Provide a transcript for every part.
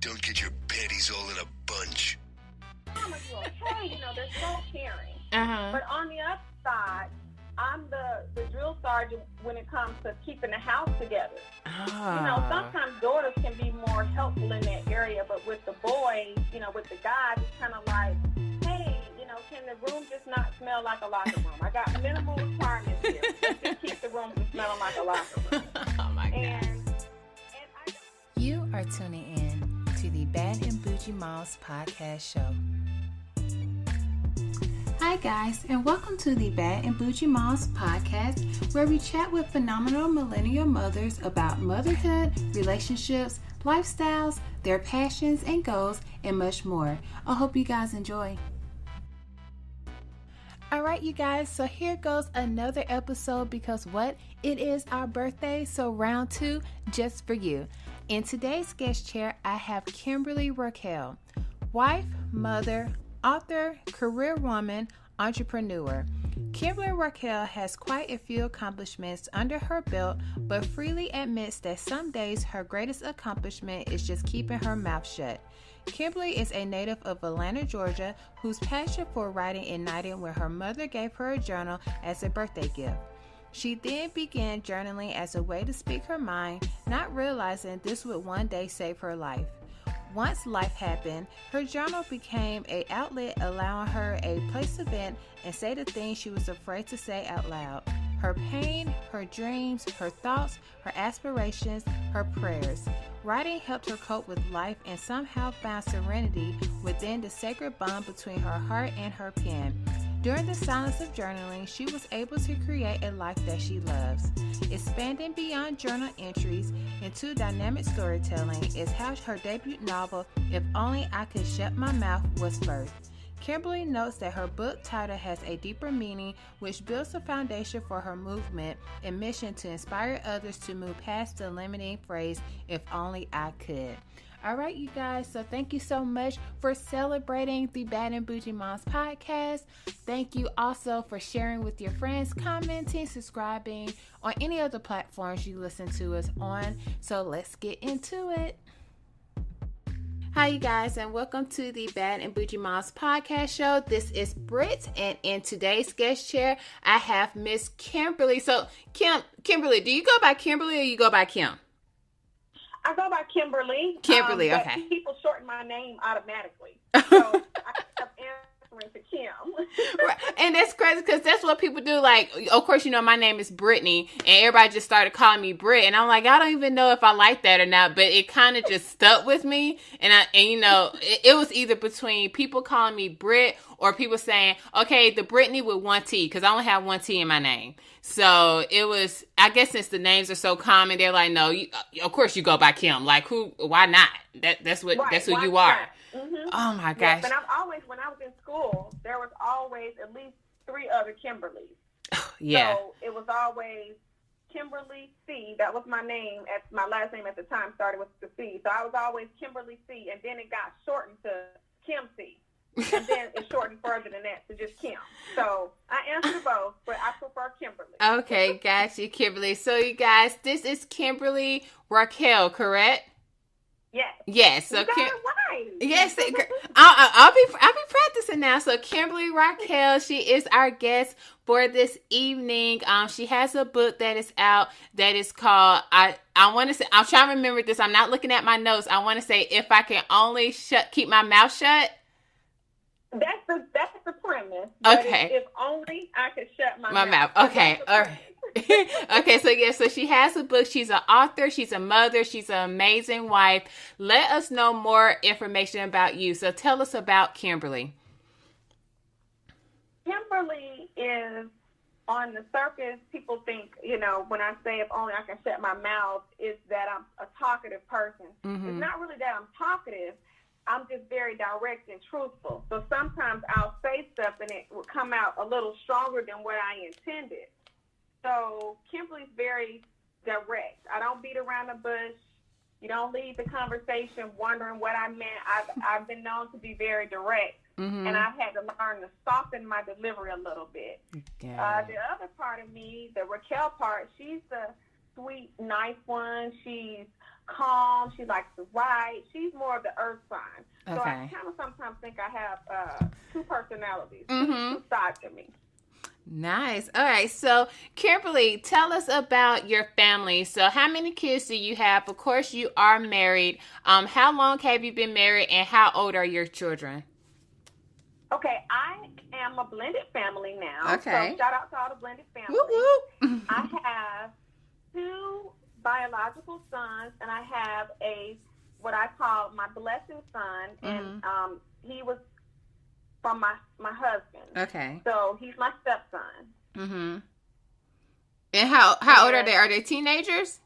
Don't get your panties all in a bunch. Okay, they're so caring. Uh-huh. But on the other side, I'm the drill sergeant when it comes to keeping the house together. Sometimes daughters can be more helpful in that area, but with the boys, with the guys, it's kind of like, hey, can the room just not smell like a locker room? I got minimal requirements here. Let's just keep the room from smelling like a locker room. Oh my God. You are tuning in to the Bad and Bougie Moms podcast show. Hi guys, and welcome to the Bad and Bougie Moms podcast, where we chat with phenomenal millennial mothers about motherhood, relationships, lifestyles, their passions and goals, and much more. I hope you guys enjoy. Alright you guys, so here goes another episode because it is our birthday, so round 2 just for you. In today's guest chair, I have Kimberly Racquel, wife, mother, author, career woman, entrepreneur. Kimberly Racquel has quite a few accomplishments under her belt, but freely admits that some days her greatest accomplishment is just keeping her mouth shut. Kimberly is a native of Atlanta, Georgia, whose passion for writing ignited when her mother gave her a journal as a birthday gift. She then began journaling as a way to speak her mind, not realizing this would one day save her life. Once life happened, her journal became an outlet allowing her a place to vent and say the things she was afraid to say out loud. Her pain, her dreams, her thoughts, her aspirations, her prayers. Writing helped her cope with life and somehow found serenity within the sacred bond between her heart and her pen. During the silence of journaling, she was able to create a life that she loves. Expanding beyond journal entries into dynamic storytelling is how her debut novel, If Only I Could Shut My Mouth, was birthed. Kimberly notes that her book title has a deeper meaning, which builds a foundation for her movement and mission to inspire others to move past the limiting phrase, if only I could. All right, you guys, so thank you so much for celebrating the Bad and Bougie Moms podcast. Thank you also for sharing with your friends, commenting, subscribing on any other platforms you listen to us on. So let's get into it. Hi, you guys, and welcome to the Bad and Bougie Moms podcast show. This is Britt, and in today's guest chair, I have Miss Kimberly. So, Kimberly, do you go by Kimberly or you go by Kim? I go by Kimberly. Kimberly, okay. But people shorten my name automatically. So I kept answering to Kim. Right. And that's crazy because that's what people do. Like, of course, my name is Brittany, and everybody just started calling me Britt. And I'm like, I don't even know if I like that or not, but it kind of just stuck with me. And it was either between people calling me Britt or people saying, okay, the Brittany with one T, because I only have one T in my name. So it was, I guess since the names are so common, they're like, no, of course you go by Kim. Like, why not? That's who you are. Mm-hmm. Oh my gosh. But when I was in school, there was always at least 3 other Kimberlys. Yeah. So it was always Kimberly C. That was my name. My last name at the time started with the C. So I was always Kimberly C. And then it got shortened to Kim C. And then it shortened further than that to just Kim. So I answer both, but I prefer Kimberly. Okay, gotcha, Kimberly. So you guys, this is Kimberly Racquel, correct? Yes. Yes. So you got it right. Yes. I'll be practicing now. So Kimberly Racquel, she is our guest for this evening. She has a book that is out that is called I want to say, I'm trying to remember this. I'm not looking at my notes. I want to say, If I Can Only Keep My Mouth Shut. That's the premise. Okay. If only I could shut my mouth. Okay. All right. Okay, so she has a book. She's an author. She's a mother. She's an amazing wife. Let us know more information about you. So tell us about Kimberly. Kimberly is, on the surface, people think, when I say if only I can shut my mouth, is that I'm a talkative person. Mm-hmm. It's not really that I'm talkative. I'm just very direct and truthful. So sometimes I'll say stuff and it will come out a little stronger than what I intended. So Kimberly's very direct. I don't beat around the bush. You don't leave the conversation wondering what I meant. I've been known to be very direct, and I've had to learn to soften my delivery a little bit. Yeah. The other part of me, the Racquel part, she's the sweet, nice one. She's calm. She likes to write. She's more of the earth sign. So I kind of sometimes think I have two personalities, two sides of me. Nice. All right. So, Kimberly, tell us about your family. So, how many kids do you have? Of course, you are married. How long have you been married, and how old are your children? Okay, I am a blended family now. Okay. So, shout out to all the blended families. Woo woo. I have 2 biological sons, and I have what I call my blessing son, and he was from my husband. Okay. So he's my stepson. Mm-hmm. And how old are they? Are they teenagers?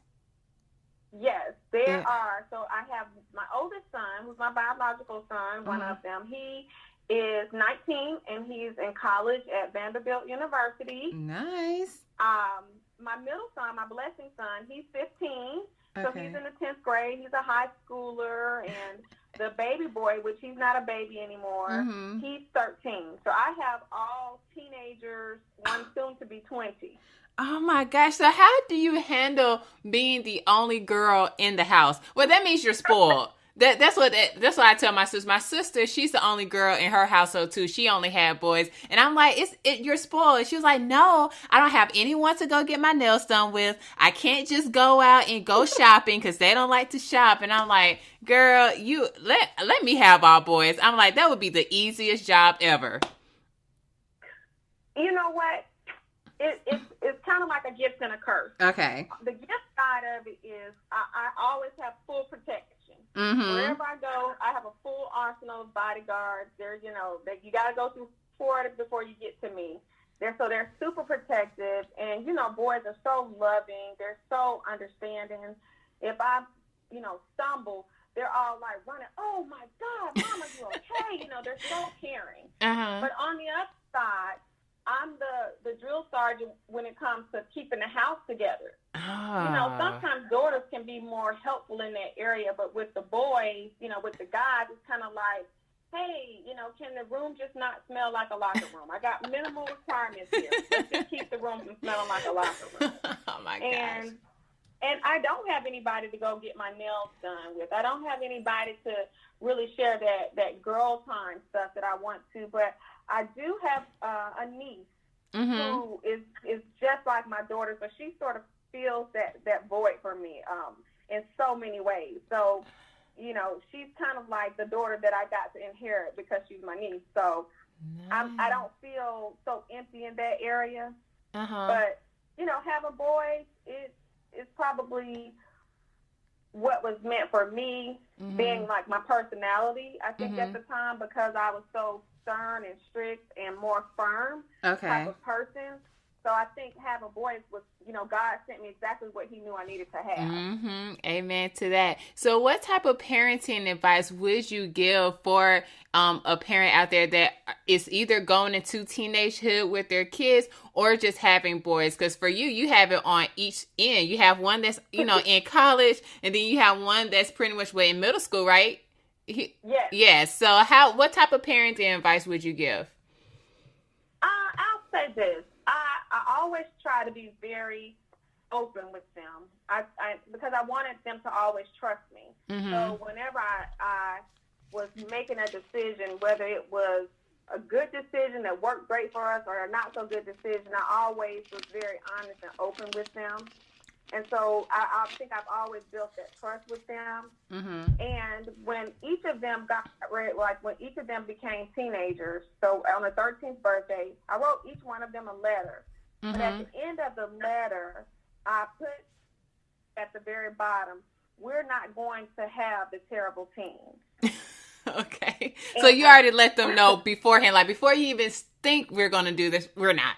Yes, they are. So I have my oldest son, who's my biological son, one of them. He is 19, and he's in college at Vanderbilt University. Nice. My middle son, my blessing son, he's 15. So he's in the 10th grade. He's a high schooler, and the baby boy, which he's not a baby anymore, he's 13. So I have all teenagers, one soon to be 20. Oh my gosh. So how do you handle being the only girl in the house? Well, that means you're spoiled. That's what I tell my sister. My sister, she's the only girl in her household too. She only had boys, and I'm like, you're spoiled. She was like, no, I don't have anyone to go get my nails done with. I can't just go out and go shopping because they don't like to shop. And I'm like, girl, you let me have all boys. I'm like, that would be the easiest job ever. You know what? It's kind of like a gift and a curse. Okay. The gift side of it is I always have full protection. Wherever I go, I have a full arsenal of bodyguards. There's, you got to go through 4 before you get to me. They're super protective, and boys are so loving. They're so understanding. If I, stumble, they're all like running. Oh my God, Mama, you okay? They're so caring. But on the other side, I'm the drill sergeant when it comes to keeping the house together. Sometimes daughters can be more helpful in that area, but with the boys, with the guys, it's kind of like, hey, can the room just not smell like a locker room? I got minimal requirements here. Let's just keep the room from smelling like a locker room. Oh my gosh. And I don't have anybody to go get my nails done with. I don't have anybody to really share that girl time stuff that I want to, but I do have a niece who is just like my daughter, so she sort of fills that void for me in so many ways. So, she's kind of like the daughter that I got to inherit because she's my niece. So I don't feel so empty in that area. But, having boys, it's probably what was meant for me, being like my personality, I think at the time, because I was so stern and strict and more firm type of person. So I think having boys was, God sent me exactly what he knew I needed to have. Amen to that. So what type of parenting advice would you give for a parent out there that is either going into teenagehood with their kids or just having boys? Because for you have it on each end. You have one that's, in college, and then you have one that's pretty much in middle school, right? Yes. Yes. So what type of parenting advice would you give? I'll say this. I always try to be very open with them. Because I wanted them to always trust me. So whenever I was making a decision, whether it was a good decision that worked great for us or a not so good decision, I always was very honest and open with them. And so I think I've always built that trust with them. And when each of them when each of them became teenagers, so on their 13th birthday, I wrote each one of them a letter. But at the end of the letter, I put at the very bottom, we're not going to have the terrible teens. Okay. So you already let them know beforehand, like before you even think we're going to do this, we're not.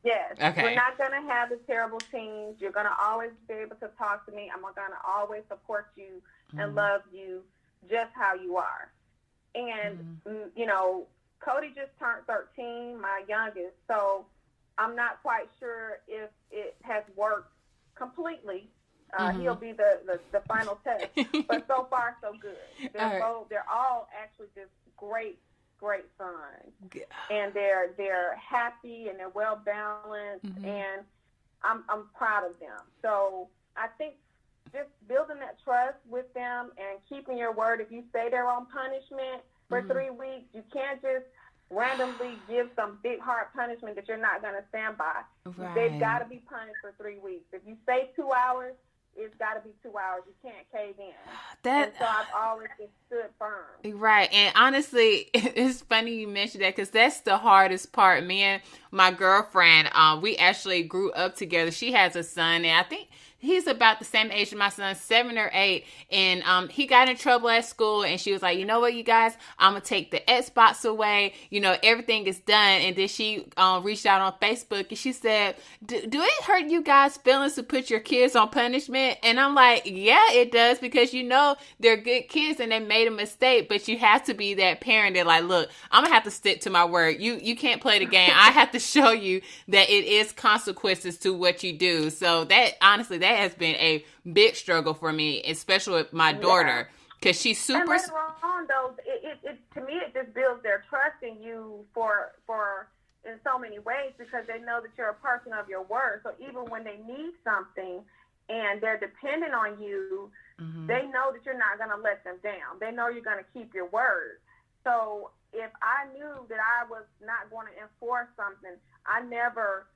Yes. Okay. We're not going to have the terrible teens. You're going to always be able to talk to me. I'm going to always support you and love you just how you are. And, Cody just turned 13, my youngest, so I'm not quite sure if it has worked completely. He'll be the final test. But so far, so good. They're all actually just great sons. And they're happy and they're well balanced. And I'm proud of them. So I think just building that trust with them and keeping your word. If you say they're on punishment for 3 weeks, you can't just randomly give some big hard punishment that you're not going to stand by. Right. They've got to be punished for 3 weeks. If you say 2 hours, it's got to be 2 hours. You can't cave in. And so I've always just stood firm. Right. And honestly, it's funny you mentioned that because that's the hardest part. Me and my girlfriend, we actually grew up together. She has a son, and I think he's about the same age as my son, 7 or 8. And he got in trouble at school, and she was like, you know what, you guys, I'm going to take the Xbox away. You know, everything is done. And then she reached out on Facebook, and she said, do it hurt you guys' feelings to put your kids on punishment? And I'm like, yeah, it does, because you know they're good kids and they made a mistake, but you have to be that parent that like, look, I'm going to have to stick to my word. You can't play the game. I have to show you that it is consequences to what you do. So that, honestly, that has been a big struggle for me, especially with my daughter, because she's super. And later on, though, it to me it just builds their trust in you for in so many ways, because they know that you're a person of your word. So even when they need something and they're dependent on you, they know that you're not going to let them down. They know you're going to keep your word. So if I knew that I was not going to enforce something, I never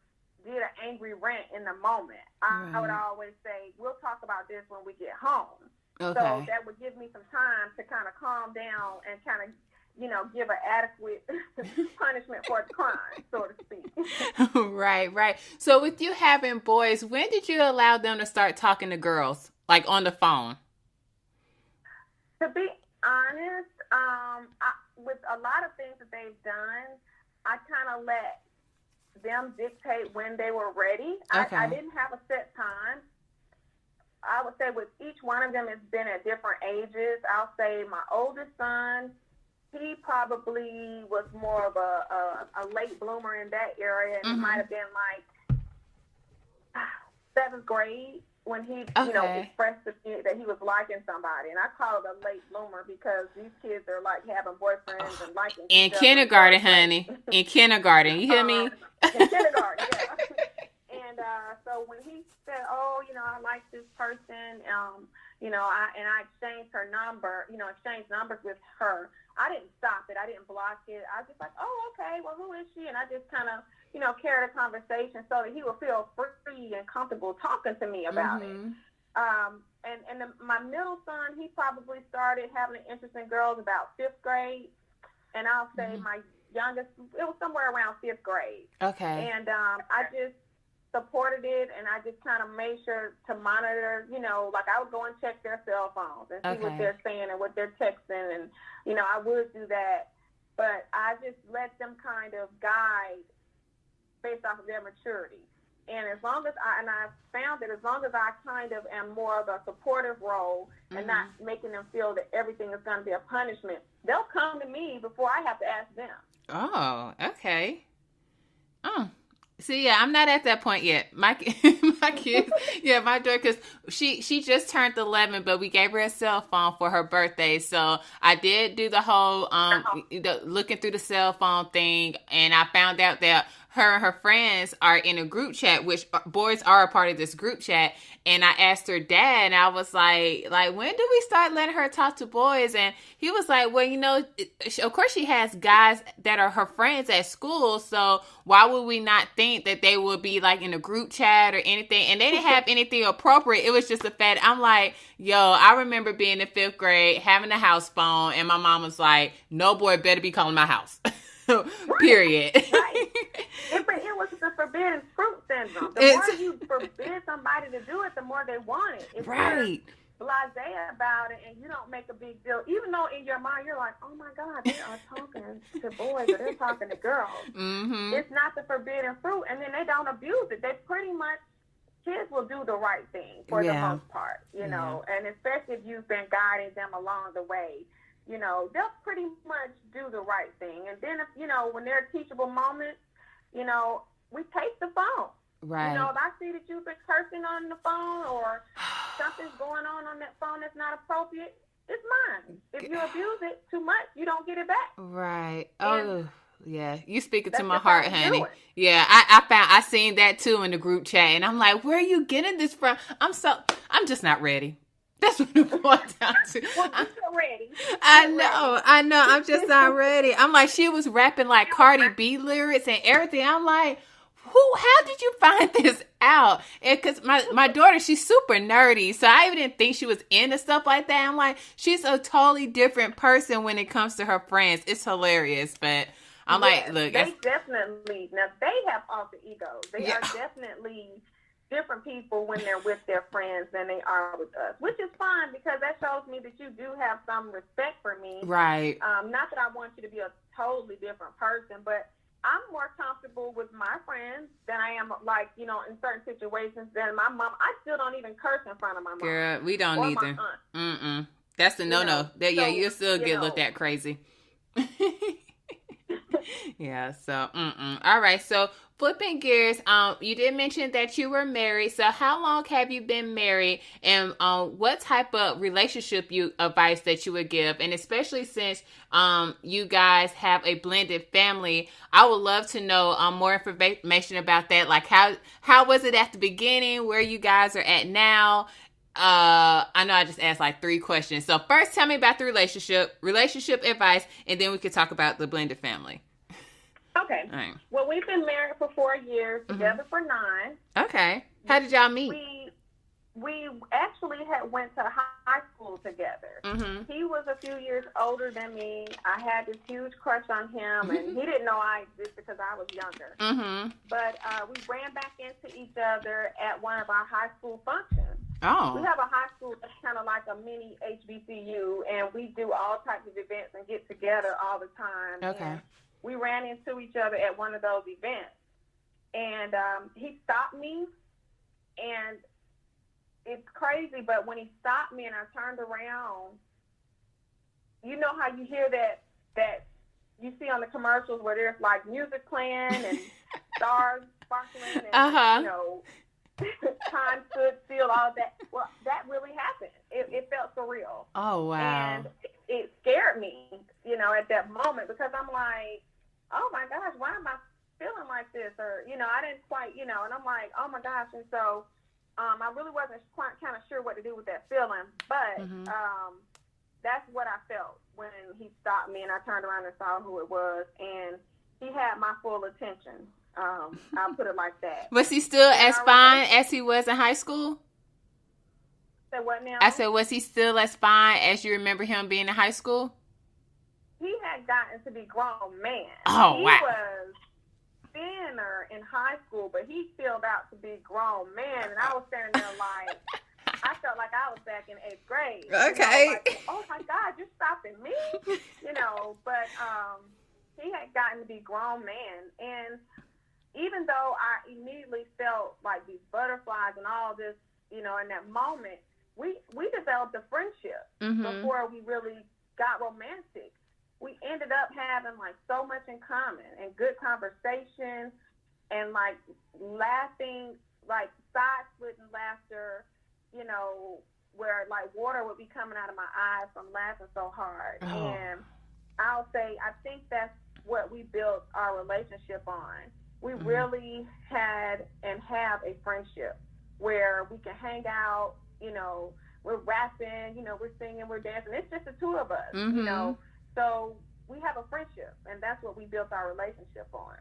did an angry rant in the moment. I would always say, we'll talk about this when we get home. Okay. So that would give me some time to kind of calm down and kind of, you know, give an adequate punishment for the crime, so to speak. Right. So with you having boys, when did you allow them to start talking to girls, like on the phone? To be honest, with a lot of things that they've done, I kind of let them dictate when they were ready. Okay. I didn't have a set time. I would say with each one of them, it's been at different ages. I'll say my oldest son, he probably was more of a late bloomer in that area, and it might have been like 7th grade when he, you know, expressed to me that he was liking somebody. And I call it a late bloomer because these kids are like having boyfriends and liking in kindergarten, honey. In kindergarten, you hear me? In kindergarten, yeah. And so when he said, "Oh, you know, I like this person," you know, I exchanged her number, you know, exchanged numbers with her. I didn't stop it. I didn't block it. I was just like, "Oh, okay. Well, who is she?" And I just kind of, you know, carried a conversation so that he would feel free and comfortable talking to me about it. My middle son, he probably started having an interest in girls about 5th grade, and I'll say my youngest, it was somewhere around 5th grade. Okay. And I just supported it, and I just kind of made sure to monitor, you know, like I would go and check their cell phones and see what they're saying and what they're texting, and, you know, I would do that. But I just let them kind of guide based off of their maturity. And as long as I found that as long as I kind of am more of a supportive role and not making them feel that everything is going to be a punishment, they'll come to me before I have to ask them. Oh, okay. Oh, see, yeah, I'm not at that point yet. My kids, yeah, my daughter, because she just turned 11, but we gave her a cell phone for her birthday. So I did do the whole looking through the cell phone thing, and I found out that her and her friends are in a group chat, which boys are a part of this group chat. And I asked her dad, and I was like, when do we start letting her talk to boys? And he was like, well, you know, of course she has guys that are her friends at school. So why would we not think that they would be like in a group chat or anything? And they didn't have anything appropriate. It was just a fact. I'm like, yo, I remember being in 5th grade, having a house phone. And my mom was like, no boy better be calling my house. Period. Right. It was the forbidden fruit syndrome. The more you forbid somebody to do it, the more they want it. If right. you're blasé about it and you don't make a big deal, even though in your mind you're like, oh my God, they are talking to boys or they're talking to girls. It's not the forbidden fruit, and then they don't abuse it. They pretty much, kids will do the right thing for the most part, you know, and especially if you've been guiding them along the way. You know, they'll pretty much do the right thing. And then, if, you know, when there are teachable moments, you know, we take the phone. Right. You know, if I see that you've been cursing on the phone or something's going on that phone that's not appropriate, it's mine. If you abuse it too much, you don't get it back. Right. And Yeah, you speaking to That's my just heart, how we do honey. it. Yeah, I seen that too in the group chat, and I'm like, where are you getting this from? I'm just not ready. That's what it boils down to. Well, get ready. I know. I'm just not ready. I'm like, she was rapping like Cardi B lyrics and everything. I'm like, how did you find this out? Because my daughter, she's super nerdy, so I even didn't think she was into stuff like that. I'm like, she's a totally different person when it comes to her friends. It's hilarious, but I'm like, look, they definitely, now they have alter egos. They are definitely different people when they're with their friends than they are with us, which is fine because that shows me that you do have some respect for me. Right. Not that I want you to be a totally different person, but I'm more comfortable with my friends than I am, like, you know, in certain situations than my mom. I still don't even curse in front of my mom. Girl, we don't either. That's the no-no. You'll still get looked at crazy. Yeah, so all right, so flipping gears, you did mention that you were married. So how long have you been married, and what type of relationship advice that you would give? And especially since you guys have a blended family, I would love to know more information about that. Like how was it at the beginning, where you guys are at now? I know I just asked like 3 questions. So first, tell me about the relationship advice, and then we could talk about the blended family. Okay. Right. Well, we've been married for 4 years, together for 9. Okay. How did y'all meet? We actually went to high school together. He was a few years older than me. I had this huge crush on him, and he didn't know I existed because I was younger. But we ran back into each other at one of our high school functions. Oh. We have a high school that's kind of like a mini HBCU, and we do all types of events and get together all the time. Okay. And we ran into each other at one of those events, and he stopped me, and it's crazy, but when he stopped me and I turned around, you know how you hear that you see on the commercials where there's like music playing and stars sparkling and you know, time stood still, all that. Well, that really happened. It felt surreal. Oh, wow. And it scared me, you know, at that moment, because I'm like, oh my gosh, why am I feeling like this? Or, you know, I didn't quite, you know, and I'm like, oh my gosh. And so I really wasn't quite kind of sure what to do with that feeling, but that's what I felt when he stopped me and I turned around and saw who it was, and he had my full attention. I'll put it like that. Was he still as fine as he was in high school? Say what now? I said, was he still as fine as you remember him being in high school? He had gotten to be grown man. Oh, wow. He was thinner in high school, but he filled out to be grown man, and I was standing there like, I felt like I was back in 8th grade. Okay. You know, like, oh my God, you're stopping me? You know, but he had gotten to be grown man, and even though I immediately felt like these butterflies and all this, you know, in that moment, we developed a friendship before we really got romantic. We ended up having like so much in common and good conversation and like laughing, like side splitting laughter, you know, where like water would be coming out of my eyes from laughing so hard. Oh. And I'll say, I think that's what we built our relationship on. We really had and have a friendship where we can hang out, you know, we're rapping, you know, we're singing, we're dancing. It's just the 2 of us, you know. So we have a friendship, and that's what we built our relationship on.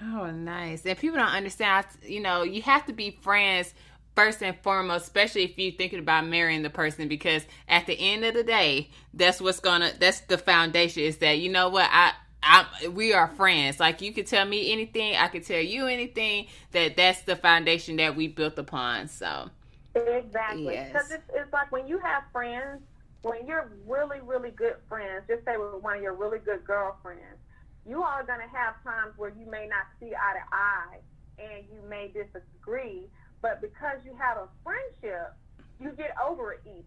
Oh, nice. And people don't understand, you know, you have to be friends first and foremost, especially if you're thinking about marrying the person, because at the end of the day, that's the foundation, is that, you know what, we are friends. Like, you could tell me anything, I could tell you anything, that's the foundation that we built upon. So exactly. Yes. Because it's like when you have friends, when you're really, really good friends, just say with one of your really good girlfriends, you all are going to have times where you may not see eye to eye and you may disagree, but because you have a friendship, you get over it easy.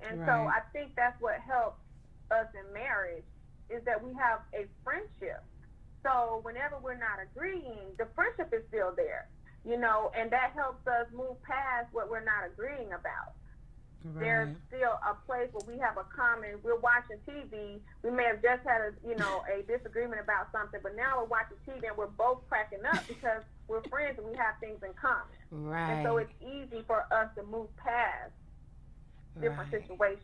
And so I think that's what helps us in marriage, is that we have a friendship. So whenever we're not agreeing, the friendship is still there, you know, and that helps us move past what we're not agreeing about. there's still a place where we have a common. We're watching TV. We may have just had a disagreement about something, but now we're watching TV and we're both cracking up because we're friends and we have things in common. Right. And so it's easy for us to move past different situations.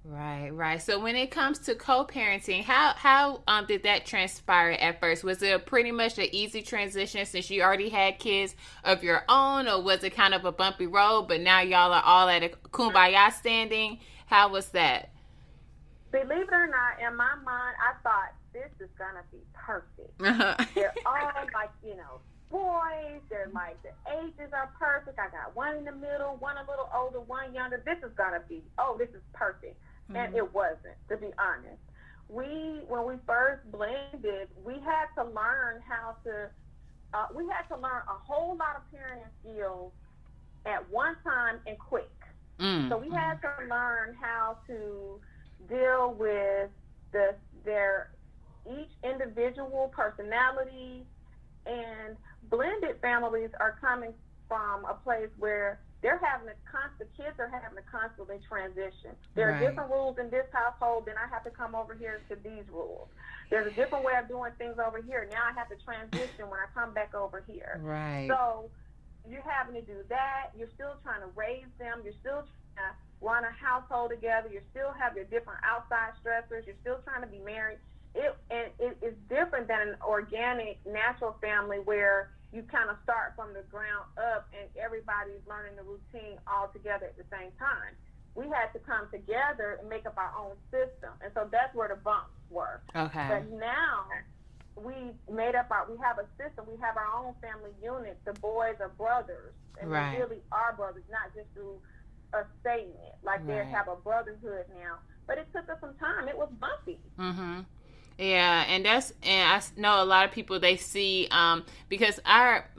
Right. So when it comes to co-parenting, how did that transpire at first? Was it pretty much an easy transition since you already had kids of your own, or was it kind of a bumpy road, but now y'all are all at a kumbaya standing? How was that? Believe it or not, in my mind, I thought this is going to be perfect. They're all like, boys. They're like, the ages are perfect. I got one in the middle, one a little older, one younger. This is going to be, this is perfect. And it wasn't, to be honest. When we first blended, we had to learn a whole lot of parenting skills at one time and quick. So we had to learn how to deal with their each individual personalities, and blended families are coming from a place where the kids are having to constantly transition. There are different rules in this household, then I have to come over here to these rules. There's a different way of doing things over here. Now I have to transition when I come back over here. Right. So you're having to do that. You're still trying to raise them. You're still trying to run a household together. You still have your different outside stressors. You're still trying to be married. It is different than an organic, natural family where you kind of start from the ground up and everybody's learning the routine all together at the same time. We had to come together and make up our own system. And so that's where the bumps were. Okay. But now we have a system. We have our own family unit. The boys are brothers. And we really are brothers, not just through a statement. Like they have a brotherhood now. But it took us some time. It was bumpy. Mm-hmm. Yeah, and I know a lot of people, they see, because and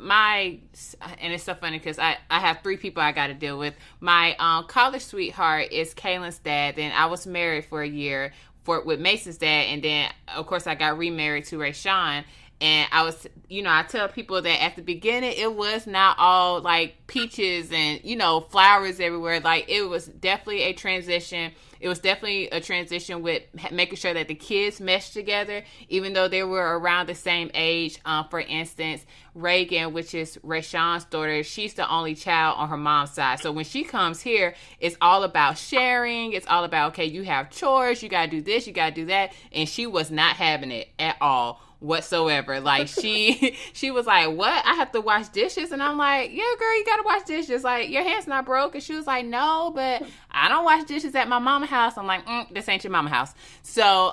it's so funny because I have 3 people I got to deal with. My college sweetheart is Kaylin's dad, and I was married for a year with Mason's dad, and then, of course, I got remarried to Rashawn. And I was, I tell people that at the beginning, it was not all like peaches and, flowers everywhere. Like, it was definitely a transition. It was definitely a transition with making sure that the kids meshed together, even though they were around the same age. For instance, Reagan, which is Rashawn's daughter, she's the only child on her mom's side. So when she comes here, it's all about sharing. It's all about, okay, you have chores. You got to do this. You got to do that. And she was not having it at all whatsoever. Like she was like, what? I have to wash dishes? And I'm like, yeah, girl, you gotta wash dishes. Like, your hand's not broke. And she was like, no, but I don't wash dishes at my mama's house. I'm like, this ain't your mama's house. So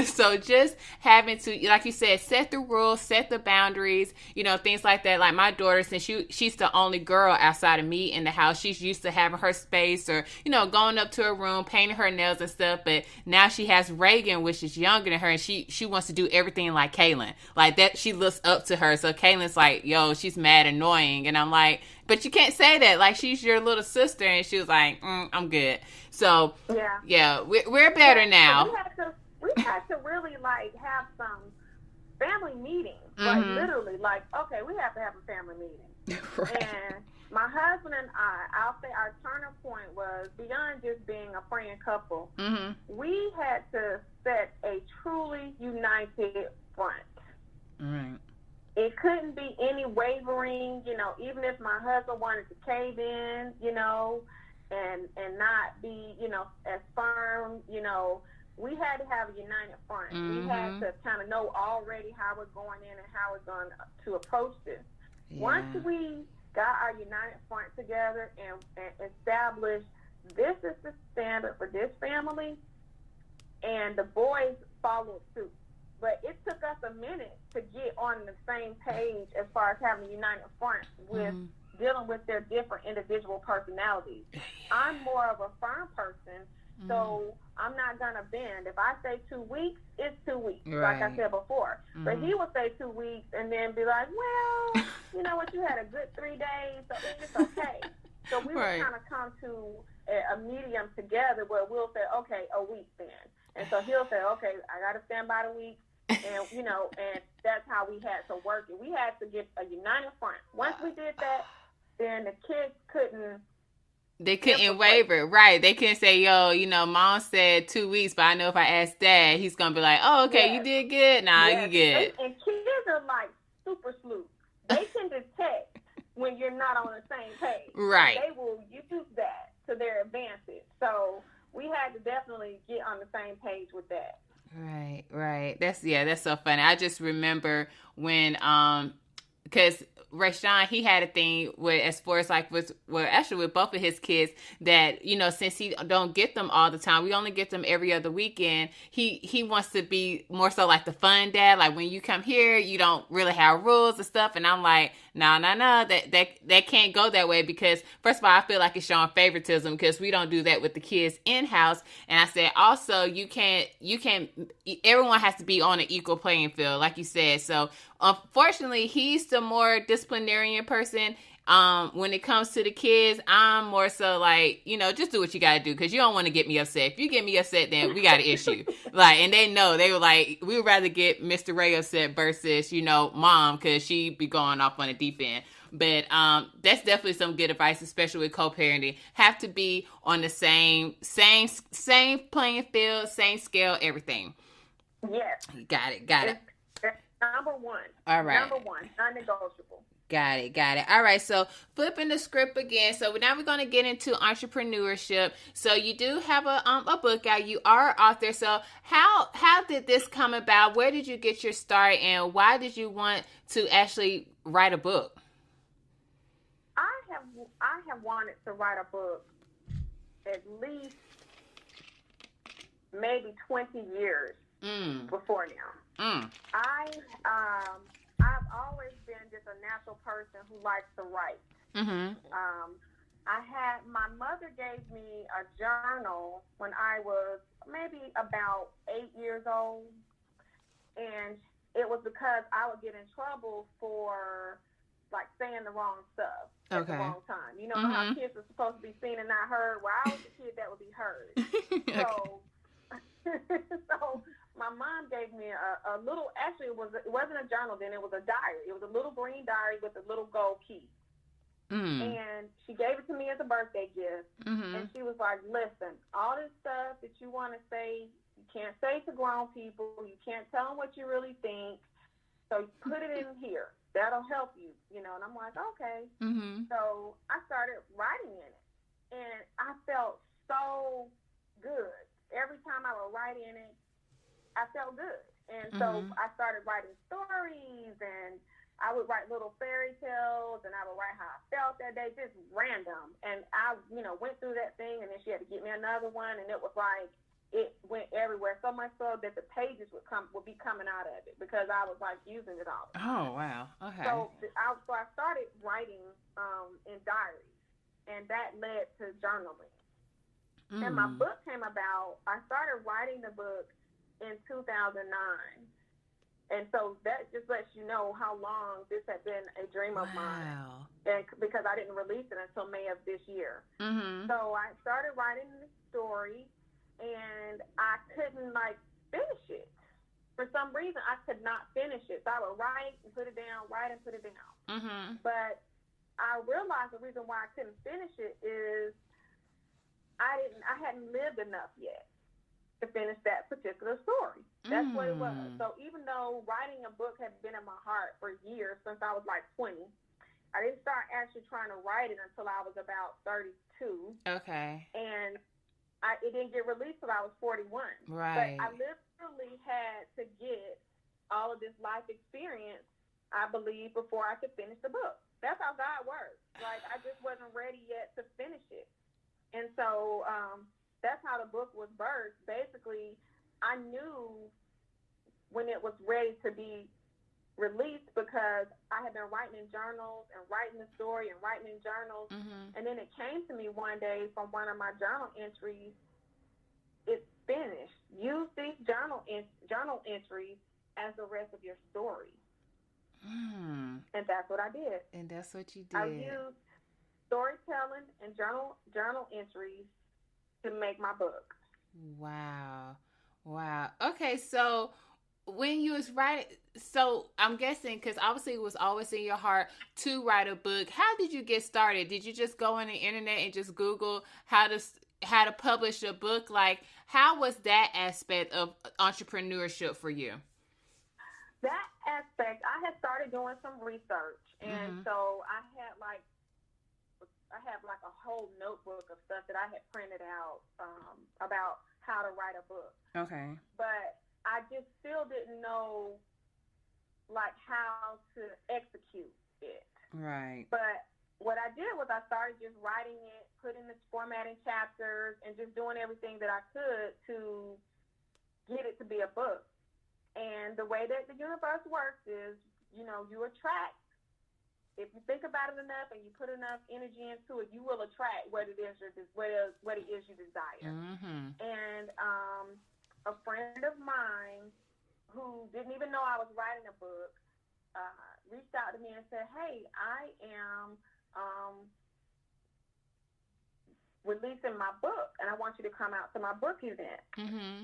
so just having to, like you said, set the rules, set the boundaries, things like that. Like my daughter, since she's the only girl outside of me in the house, she's used to having her space, or going up to her room, painting her nails and stuff. But now she has Reagan, which is younger than her, and she wants to do everything like Kaylin. Like that, she looks up to her. So Kaylin's like, yo, she's mad annoying. And I'm like, but you can't say that. Like, she's your little sister. And she was like, I'm good. So, yeah, we're better now. We had to really, have some family meetings. Like, literally, okay, we have to have a family meeting. Right. And my husband and I'll say our turning point was beyond just being a friend couple. Mm-hmm. We had to set a truly united front. Right. It couldn't be any wavering, even if my husband wanted to cave in, and not be, as firm, we had to have a united front. We had to kind of know already how we're going in and how we're going to approach this. Yeah. Once we got our united front together and established this is the standard for this family, and the boys followed suit. But it took us a minute to get on the same page as far as having a united front with dealing with their different individual personalities. I'm more of a firm person, so I'm not going to bend. If I say 2 weeks, it's 2 weeks, like I said before. But he will say 2 weeks and then be like, well, you know what, you had a good 3 days, so it's okay. So we would kind of come to a medium together where we'll say, okay, a week then. And so he'll say, okay, I got to stand by the week. And, and that's how we had to work it. We had to get a united front. Once we did that, then the kids couldn't They couldn't waver, right? They couldn't say, "Yo, Mom said 2 weeks, but I know if I ask Dad, he's gonna be like, oh, okay, you did good. Nah, you good." And kids are like super sleuths. They can detect when you're not on the same page. Right. They will use that to their advantage. So we had to definitely get on the same page with that. Right. That's so funny. I just remember when because Rashawn, he had a thing with, as far as like with both of his kids, that since he don't get them all the time, we only get them every other weekend. He wants to be more so like the fun dad. Like, when you come here, you don't really have rules and stuff. And I'm like, no, that can't go that way, because first of all, I feel like it's showing favoritism because we don't do that with the kids in house. And I said also, you can't. Everyone has to be on an equal playing field, like you said. So unfortunately, he's the more disciplinarian person. When it comes to the kids, I'm more so like, just do what you gotta do, because you don't want to get me upset. If you get me upset, then we got an issue. Like, and they know, they were like, we would rather get Mr. Ray upset versus, Mom, because she be going off on the deep end. But that's definitely some good advice, especially with co-parenting. Have to be on the same playing field, same scale, everything. Yes. Got it. It's number one. All right. Number one, non-negotiable. Got it. All right. So flipping the script again. So now we're going to get into entrepreneurship. So you do have a book out. You are an author. So how did this come about? Where did you get your start, and why did you want to actually write a book? I have wanted to write a book at least maybe 20 years before now. I've always been just a natural person who likes to write. My mother gave me a journal when I was maybe about 8 years old, and it was because I would get in trouble for like saying the wrong stuff at the wrong time. You know how kids are supposed to be seen and not heard? Well, I was the kid that would be heard. So my mom gave me a little, actually it wasn't a journal then, it was a diary. It was a little green diary with a little gold key. And she gave it to me as a birthday gift. And she was like, listen, all this stuff that you want to say, you can't say to grown people. You can't tell them what you really think. So put it in here. That'll help you, And I'm like, okay. So I started writing in it, and I felt so good. Every time I would write in it, I felt good. And so I started writing stories, and I would write little fairy tales, and I would write how I felt that day, just random. And I, went through that thing, and then she had to get me another one, and it was like, it went everywhere, so much so that the pages would be coming out of it because I was like using it all. Oh, wow. Okay. So I started writing in diaries, and that led to journaling. And my book came about. I started writing the book in 2009. And so that just lets you know how long this had been a dream of mine. And because I didn't release it until May of this year. So I started writing the story, and I couldn't finish it. For some reason, I could not finish it. So I would write and put it down, write and put it down. But I realized the reason why I couldn't finish it is I hadn't lived enough yet to finish that particular story. That's what it was. So even though writing a book had been in my heart for years, since I was like 20, I didn't start actually trying to write it until I was about 32. Okay. And it didn't get released till I was 41. Right. But I literally had to get all of this life experience, I believe, before I could finish the book. That's how God works. Like, I just wasn't ready yet to finish it. And so that's how the book was birthed. Basically, I knew when it was ready to be released because I had been writing in journals and writing the story and writing in journals. And then it came to me one day from one of my journal entries. It's finished. Use these journal entries as the rest of your story. And that's what I did. And that's what you did. I used storytelling and journal entries to make my book. Wow. Okay, so when you was writing, so I'm guessing, because obviously it was always in your heart to write a book. How did you get started? Did you just go on the internet and just Google how to publish a book? Like, how was that aspect of entrepreneurship for you? That aspect, I had started doing some research, and so I have like a whole notebook of stuff that I had printed out about how to write a book. Okay. But I just still didn't know like how to execute it. Right. But what I did was I started just writing it, putting the formatting chapters, and just doing everything that I could to get it to be a book. And the way that the universe works is, you know, you attract. If you think about it enough and you put enough energy into it, you will attract what it is you desire. And a friend of mine who didn't even know I was writing a book reached out to me and said, "Hey, I am releasing my book, and I want you to come out to my book event."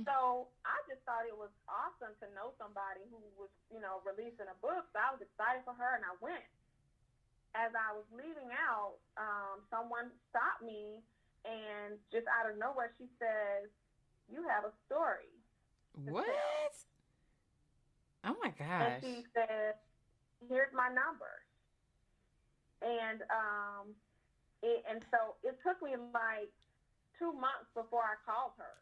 So I just thought it was awesome to know somebody who was, you know, releasing a book. So I was excited for her, and I went. As I was leaving out, someone stopped me, and just out of nowhere, she says, "You have a story." What? Oh my gosh. And she said, "Here's my number." And so it took me like 2 months before I called her.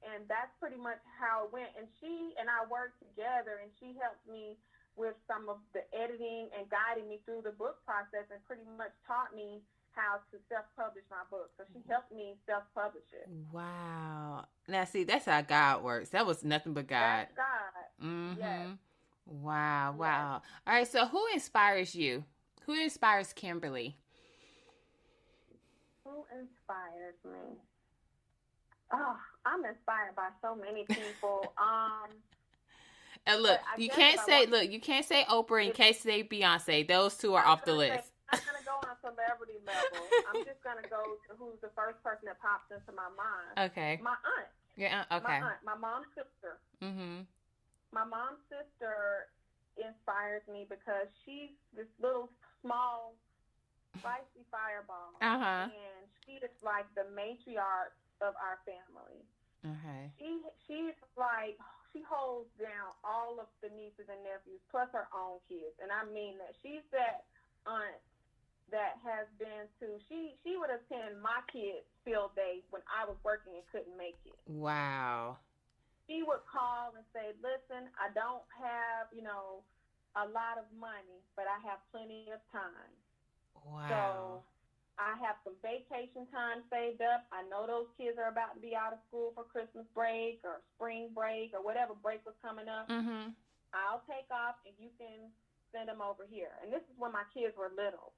And that's pretty much how it went. And she and I worked together, and she helped me with some of the editing and guiding me through the book process, and pretty much taught me how to self-publish my book. So she helped me self-publish it. Wow. Now, see, that's how God works. That was nothing but God. That's God. Yes. Wow. Yes. All right, so who inspires you? Who inspires Kimberly? Who inspires me? Oh, I'm inspired by so many people. And look, you can't say Oprah and can't say Beyonce. Those two are off the list. I'm not going to go on a celebrity level. I'm just going to go to who's the first person that pops into my mind. Okay. My aunt. Yeah. Okay. My aunt. My mom's sister. My mom's sister inspires me because she's this little small spicy fireball. And she is like the matriarch of our family. Okay. She's like, she holds down all of the nieces and nephews plus her own kids. And I mean that. She's that aunt that has been to, she would attend my kids' field day when I was working and couldn't make it. Wow. She would call and say, "Listen, I don't have, you know, a lot of money, but I have plenty of time." Wow. So I have some vacation time saved up. I know those kids are about to be out of school for Christmas break or spring break or whatever break was coming up. I'll take off and you can send them over here. And this is when my kids were little.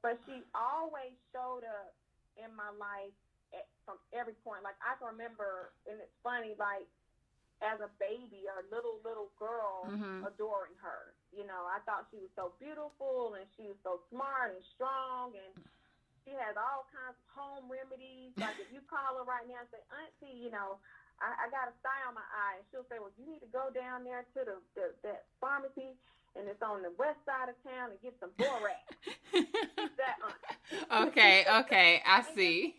But she always showed up in my life from every point. Like, I can remember, and it's funny, like, as a baby or little girl, adoring her. You know, I thought she was so beautiful, and she was so smart and strong, and she has all kinds of home remedies. Like, if you call her right now and say, "Auntie, you know, I got a sty on my eye," and she'll say, "Well, you need to go down there to that pharmacy, and it's on the west side of town, and get some borax." She's that aunt. Okay, I see.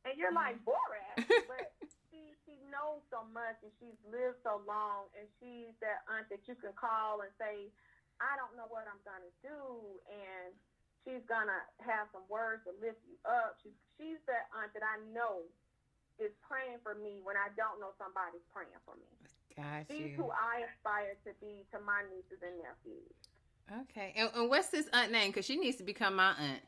And you're like, borax? But she knows so much, and she's lived so long, and she's that aunt that you can call and say, "I don't know what I'm going to do," and she's going to have some words to lift you up. She's that aunt that I know is praying for me when I don't know somebody's praying for me. Got She's you. who I aspire to be to my nieces and nephews. Okay. And what's this aunt name? Because she needs to become my aunt.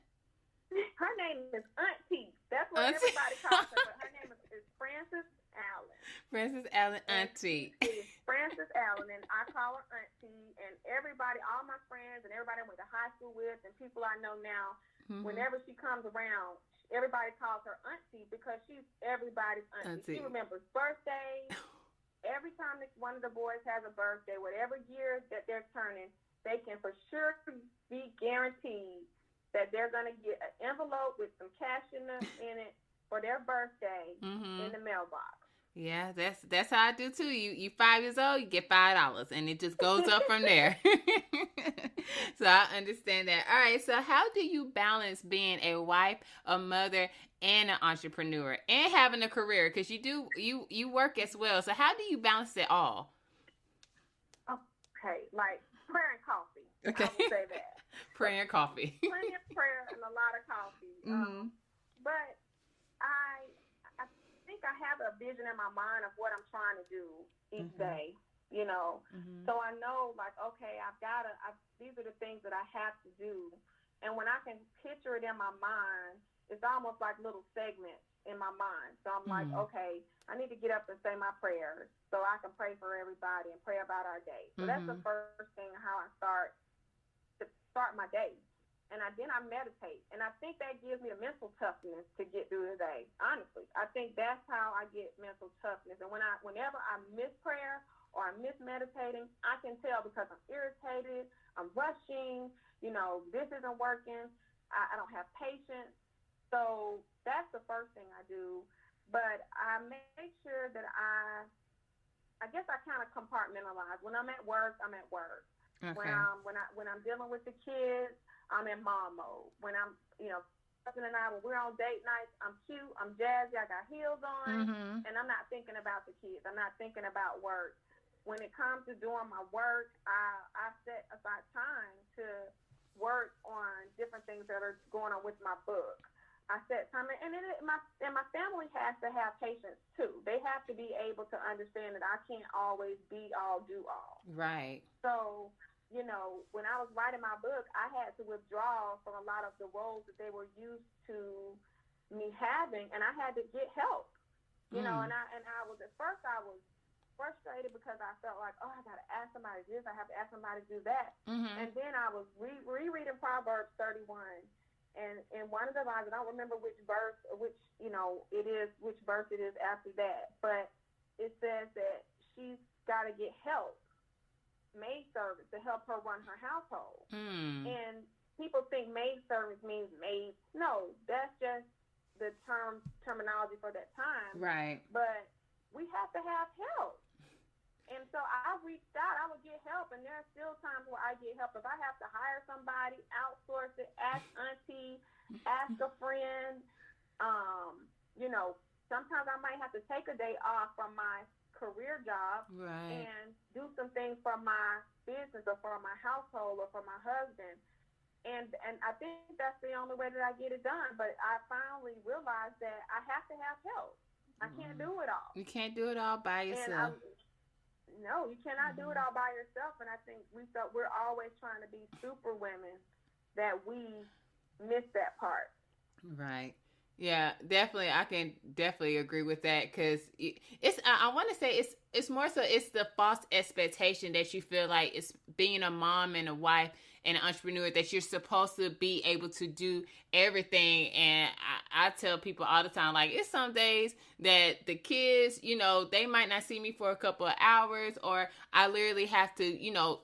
Her name is Auntie. That's what everybody calls her, but her name is Frances Allen. Frances Allen, Auntie. It's Frances Allen, and I call her Auntie. And everybody, all my friends, and everybody I went to high school with, and people I know now, whenever she comes around, everybody calls her Auntie because she's everybody's auntie. She remembers birthdays. Every time one of the boys has a birthday, whatever year that they're turning, they can for sure be guaranteed that they're going to get an envelope with some cash in it for their birthday in the mailbox. Yeah, that's how I do too. You 5 years old, you get $5, and it just goes up from there. So I understand that. All right. So how do you balance being a wife, a mother, and an entrepreneur, and having a career? Because you work as well. So how do you balance it all? Okay, like prayer and coffee. Okay. I would say that. Prayer and coffee. Plenty of prayer and a lot of coffee. Mm-hmm. But I think I have a vision in my mind of what I'm trying to do each day, you know. Mm-hmm. So I know, like, okay, these are the things that I have to do. And when I can picture it in my mind, it's almost like little segments in my mind. So I'm like, okay, I need to get up and say my prayers so I can pray for everybody and pray about our day. So that's the first thing, how I start my day. And then I meditate. And I think that gives me the mental toughness to get through the day. Honestly, I think that's how I get mental toughness. And whenever I miss prayer or I miss meditating, I can tell because I'm irritated, I'm rushing, this isn't working, I don't have patience. So that's the first thing I do. But I make sure that I guess I kind of compartmentalize. When I'm at work, I'm at work. Okay. When I'm dealing with the kids, I'm in mom mode. When I'm, husband and I, when we're on date nights, I'm cute, I'm jazzy, I got heels on, and I'm not thinking about the kids. I'm not thinking about work. When it comes to doing my work, I set aside time to work on different things that are going on with my book. I set time, and my family has to have patience too. They have to be able to understand that I can't always be all, do all. Right. So, when I was writing my book, I had to withdraw from a lot of the roles that they were used to me having, and I had to get help. And I was at first I was frustrated because I felt like, I got to ask somebody this, I have to ask somebody to do that. And then I was rereading Proverbs 31. And in one of the lines, I don't remember which verse it is, which verse it is after that, but it says that she's got to get help, maid servants, to help her run her household. And people think maid servants means maid. No, that's just the terminology for that time. Right. But we have to have help. And so I reached out. I would get help, and there are still times where I get help. If I have to hire somebody, outsource it, ask auntie, ask a friend. Sometimes I might have to take a day off from my career job and do some things for my business or for my household or for my husband. And I think that's the only way that I get it done. But I finally realized that I have to have help. I can't do it all. You can't do it all by yourself. No, you cannot do it all by yourself. And I think we're always trying to be super women that we miss that part. Right. Yeah, definitely. I can definitely agree with that because I want to say it's more so it's the false expectation that you feel like it's being a mom and a wife and an entrepreneur that you're supposed to be able to do everything. And I tell people all the time, like, it's some days that the kids, they might not see me for a couple of hours, or I literally have to,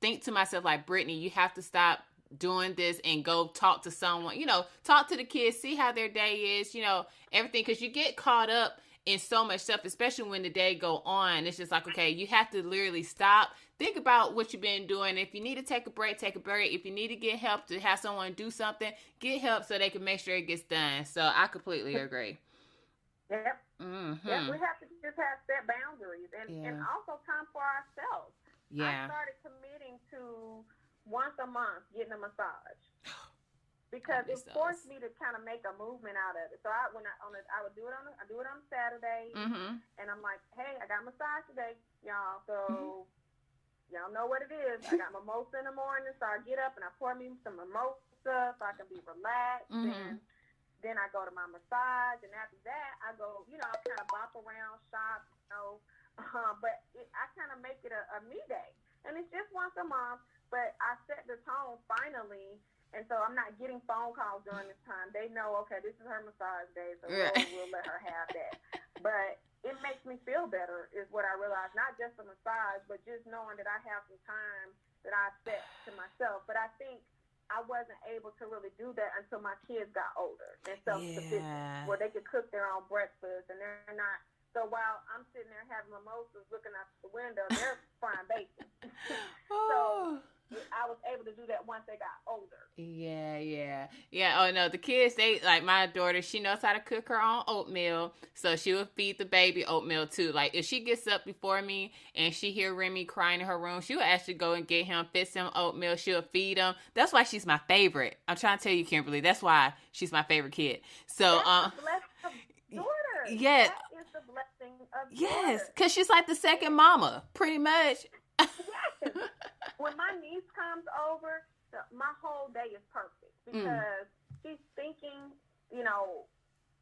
think to myself, like, Brittany, you have to stop doing this and go talk to someone, talk to the kids, see how their day is, everything. Because you get caught up in so much stuff, especially when the day go on. It's just like, okay, you have to literally stop, think about what you've been doing. If you need to take a break, take a break. If you need to get help to have someone do something, get help so they can make sure it gets done. So I completely agree. Yep. Mm-hmm. Yep. We have to just have set boundaries and also time for ourselves. Yeah. I started committing to once a month getting a massage because it forced me to kind of make a movement out of it. So I would do it on Saturday, and I'm like, hey, I got a massage today, y'all. So y'all know what it is. I got mimosa in the morning, so I get up and I pour me some mimosa so I can be relaxed. And then I go to my massage, and after that I go, I kind of bop around, shop, but I kind of make it a me day, and it's just once a month. But I set the tone finally, and so I'm not getting phone calls during this time. They know, okay, this is her massage day, so we'll let her have that. But it makes me feel better is what I realized, not just the massage, but just knowing that I have some time that I set to myself. But I think I wasn't able to really do that until my kids got older and self-sufficient, where they could cook their own breakfast, and they're not So while I'm sitting there having mimosas looking out the window, they're frying bacon. So I was able to do that once they got older. Yeah. Oh no, the kids, they like my daughter. She knows how to cook her own oatmeal, so she will feed the baby oatmeal too. Like if she gets up before me and she hear Remy crying in her room, she will actually go and get him, fix him oatmeal. She'll feed him. That's why she's my favorite. I'm trying to tell you, Kimberly. That's why she's my favorite kid. So that's the blessing of daughter. Yeah. That is the blessing of yes, daughter. because she's like the second mama, pretty much. Yes. When my niece comes over, my whole day is perfect because she's thinking,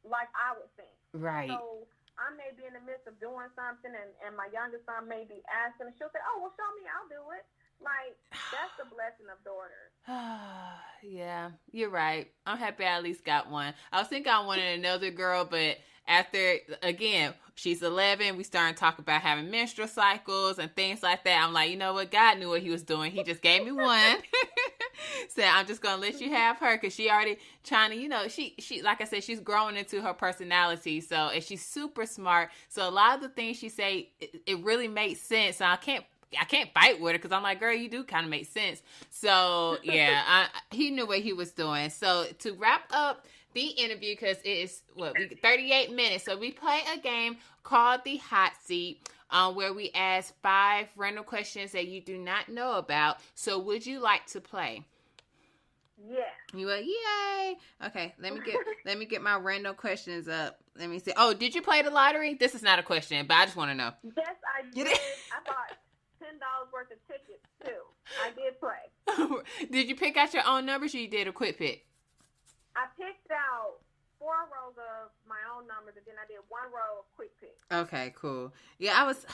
like I would think. Right. So I may be in the midst of doing something, and my youngest son may be asking, and she'll say, "Oh, well, show me, I'll do it." Like, that's the blessing of daughters. Yeah, you're right. I'm happy I at least got one. I was thinking I wanted another girl, but after, again, she's 11, we started talking about having menstrual cycles and things like that. I'm like, you know what? God knew what he was doing. He just gave me one. Said, I'm just going to let you have her because she already trying to, she like I said, she's growing into her personality. So, and she's super smart. So a lot of the things she say, it really makes sense. So I can't fight with her because I'm like, girl, you do kind of make sense. So yeah, he knew what he was doing. So to wrap up the interview, because it is 38 minutes. So we play a game called the Hot Seat, where we ask 5 random questions that you do not know about. So would you like to play? Yeah. You went, yay. Okay, let me get my random questions up. Let me see. Oh, did you play the lottery? This is not a question, but I just want to know. Yes, I did. I bought $10 worth of tickets too. I did play. Did you pick out your own numbers or you did a quick pick? I picked out 4 rows of my own numbers, and then I did 1 row of quick pick. Okay, cool. Yeah, I was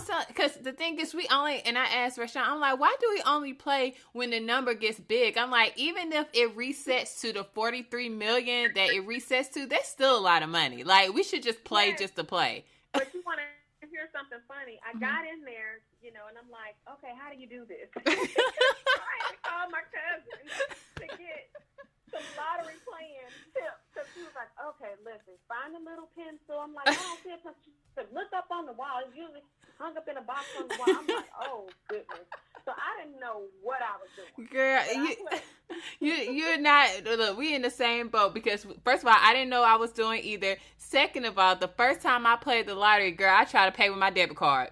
telling, because the thing is, and I asked Rashawn, I'm like, why do we only play when the number gets big? I'm like, even if it resets to the 43 million that it resets to, that's still a lot of money. Like, we should just play just to play. But you want to hear something funny? I got in there, and I'm like, okay, how do you do this? I had to call my cousin to get some lottery playing tips, because she was like, okay, listen, find a little pencil. I'm like, I don't see a pencil. Look up on the wall. It's usually hung up in a box on the wall. I'm like, oh, goodness. So I didn't know what I was doing. Girl, you're not, look, we in the same boat, because first of all, I didn't know I was doing either. Second of all, the first time I played the lottery, girl, I tried to pay with my debit card.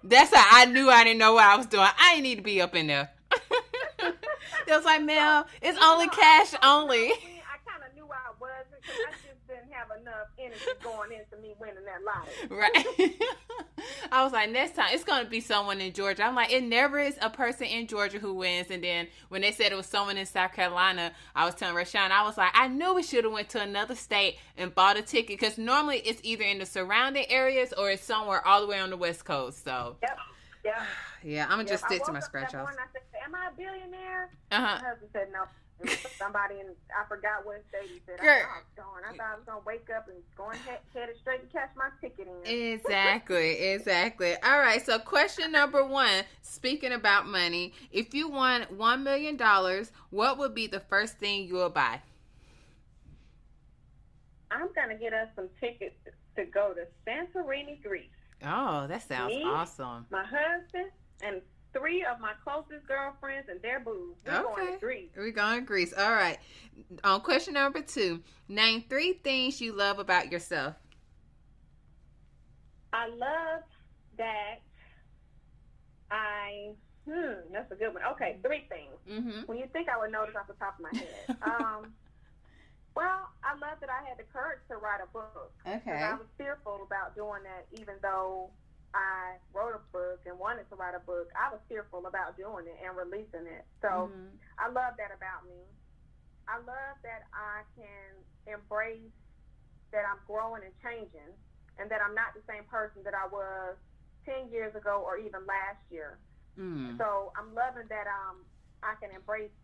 That's how I knew I didn't know what I was doing. I didn't need to be up in there. It was like, ma'am, it's only cash only. I kind of knew I was, because I just didn't have enough energy going into me winning that lottery. Right. I was like, next time, it's going to be someone in Georgia. I'm like, it never is a person in Georgia who wins. And then when they said it was someone in South Carolina, I was telling Rashawn, I was like, I knew we should have went to another state and bought a ticket, because normally it's either in the surrounding areas or it's somewhere all the way on the West Coast. So Yep. Yeah, I'm going to just stick to my scratch offs. I said, am I a billionaire? Uh-huh. My husband said no. Somebody, and I forgot what state he said. Girl. I thought I was going to wake up and go headed straight and cash my ticket in. Exactly. All right, so question number 1, speaking about money, if you won $1 million, what would be the first thing you would buy? I'm going to get us some tickets to go to Santorini, Greece. Oh, that sounds awesome. My husband, and 3 of my closest girlfriends and their boo. We're going to Greece. We're going to Greece. All right. On question number 2, name 3 things you love about yourself. I love that that's a good one. Okay, 3 things. Mm-hmm. When you think I would notice off the top of my head. Well, I love that I had the courage to write a book. Okay. I was fearful about doing that, even though I wrote a book and wanted to write a book. I was fearful about doing it and releasing it. So I love that about me. I love that I can embrace that I'm growing and changing, and that I'm not the same person that I was 10 years ago or even last year. So I'm loving that I can embrace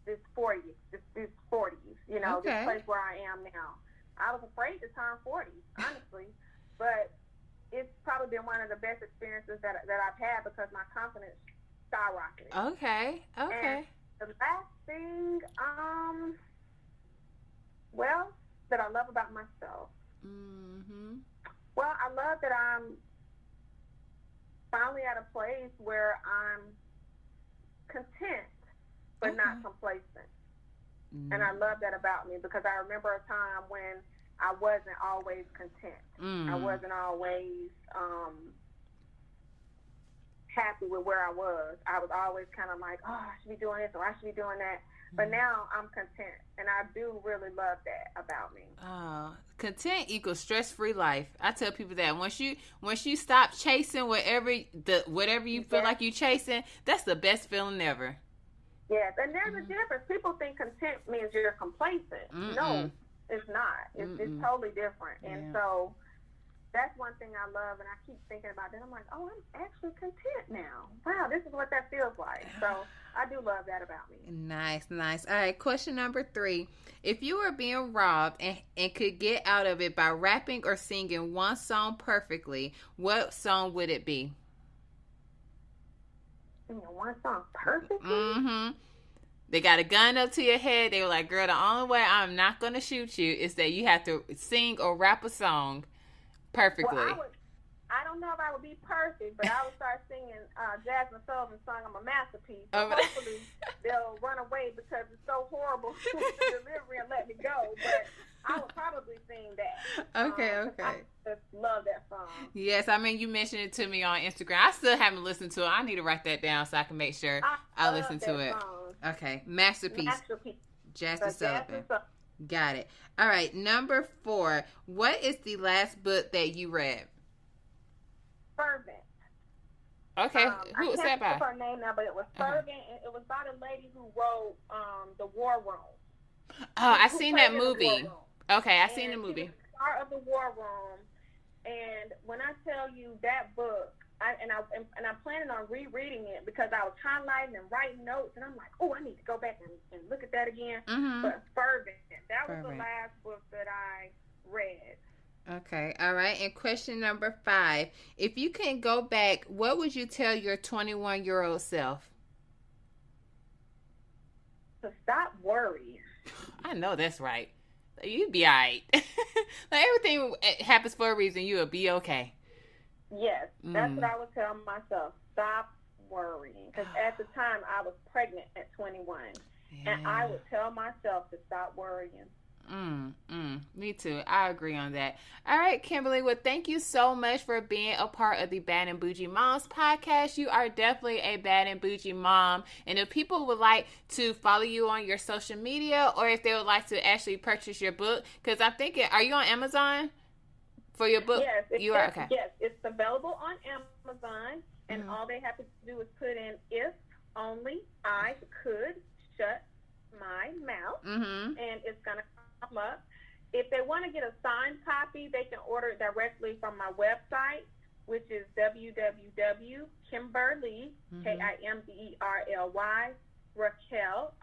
this 40s, this 40s, this place where I am now. I was afraid to turn 40, honestly, but it's probably been one of the best experiences that I've had, because my confidence skyrocketed. Okay. And the last thing, that I love about myself. Well, I love that I'm finally at a place where I'm content, but not complacent. Mm. And I love that about me, because I remember a time when I wasn't always content. I wasn't always happy with where I was. I was always kind of like, oh, I should be doing this or I should be doing that. But now I'm content, and I do really love that about me. Content equals stress-free life. I tell people that once you stop chasing whatever you feel like you're chasing, that's the best feeling ever. Yes, and there's a difference. People think content means you're complacent. No, it's not. It's totally different. And so that's one thing I love, and I keep thinking about that. I'm like, oh, I'm actually content now. Wow, this is what that feels like. So I do love that about me. Nice. All right, question number 3. If you were being robbed and could get out of it by rapping or singing one song perfectly, what song would it be? One song perfectly? Mm-hmm. They got a gun up to your head. They were like, girl, the only way I'm not going to shoot you is that you have to sing or rap a song perfectly. Well, I don't know if I would be perfect, but I would start singing Jasmine Sullivan's song, I'm a Masterpiece. So hopefully they'll run away because it's so horrible to delivery and let me go. But I would probably sing that. Okay. I just love that song. Yes, I mean, you mentioned it to me on Instagram. I still haven't listened to it. I need to write that down so I can make sure I listen to it. Song. Okay, Masterpiece. Jasmine Sullivan. Got it. All right, number 4. What is the last book that you read? Fervent. Okay, who was that by? I can't remember her name now, but it was Fervent, and it was by the lady who wrote The War Room. Oh, I seen that movie. Okay, I seen the movie. She was the star of The War Room, and when I tell you that book, I'm planning on rereading it because I was highlighting and writing notes, and I'm like, oh, I need to go back and look at that again. But Fervent, that was the last book that I read. Okay, all right. And question number 5. If you can go back, what would you tell your 21-year-old self? To stop worrying. I know that's right. You'd be all right. Like, everything happens for a reason. You'll be okay. Yes, that's what I would tell myself. Stop worrying. Because at the time, I was pregnant at 21. Yeah. And I would tell myself to stop worrying. Me too. I agree on that. All right, Kimberly. Well, thank you so much for being a part of the Bad and Bougie Moms podcast. You are definitely a bad and bougie mom. And if people would like to follow you on your social media, or if they would like to actually purchase your book, because I'm thinking, are you on Amazon for your book? Yes, you are. Okay. Yes, it's available on Amazon, and all they have to do is put in "If Only I Could Shut My Mouth," and it's gonna come up. If they want to get a signed copy, they can order it directly from my website, which is www.Kimberly, Kimberly, Racquel,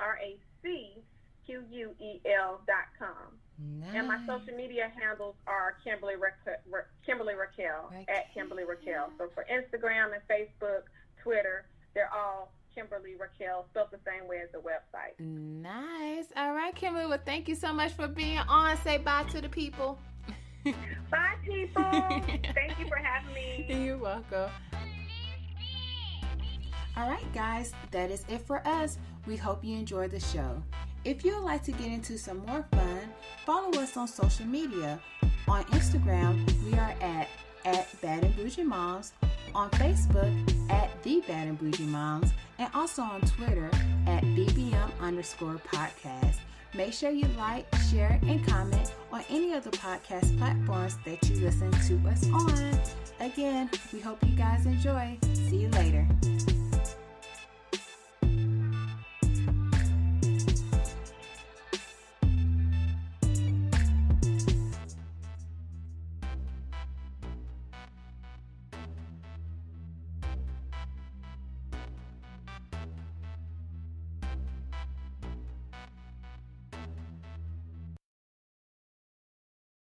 RACQUEL.com. Nice. And my social media handles are Kimberly Racquel, at Kimberly Racquel. So for Instagram and Facebook, Twitter, they're all Kimberly Racquel, spelled the same way as the website. Nice. All right, Kimberly. Well, thank you so much for being on. Say bye to the people. Bye, people. Thank you for having me. You're welcome. All right, guys. That is it for us. We hope you enjoyed the show. If you would like to get into some more fun, follow us on social media. On Instagram, we are at Bad and Bougie Moms. On Facebook, at The Bad and Bougie Moms. And also on Twitter, at BBM_podcast. Make sure you like, share, and comment on any of the podcast platforms that you listen to us on. Again, we hope you guys enjoy. See you later.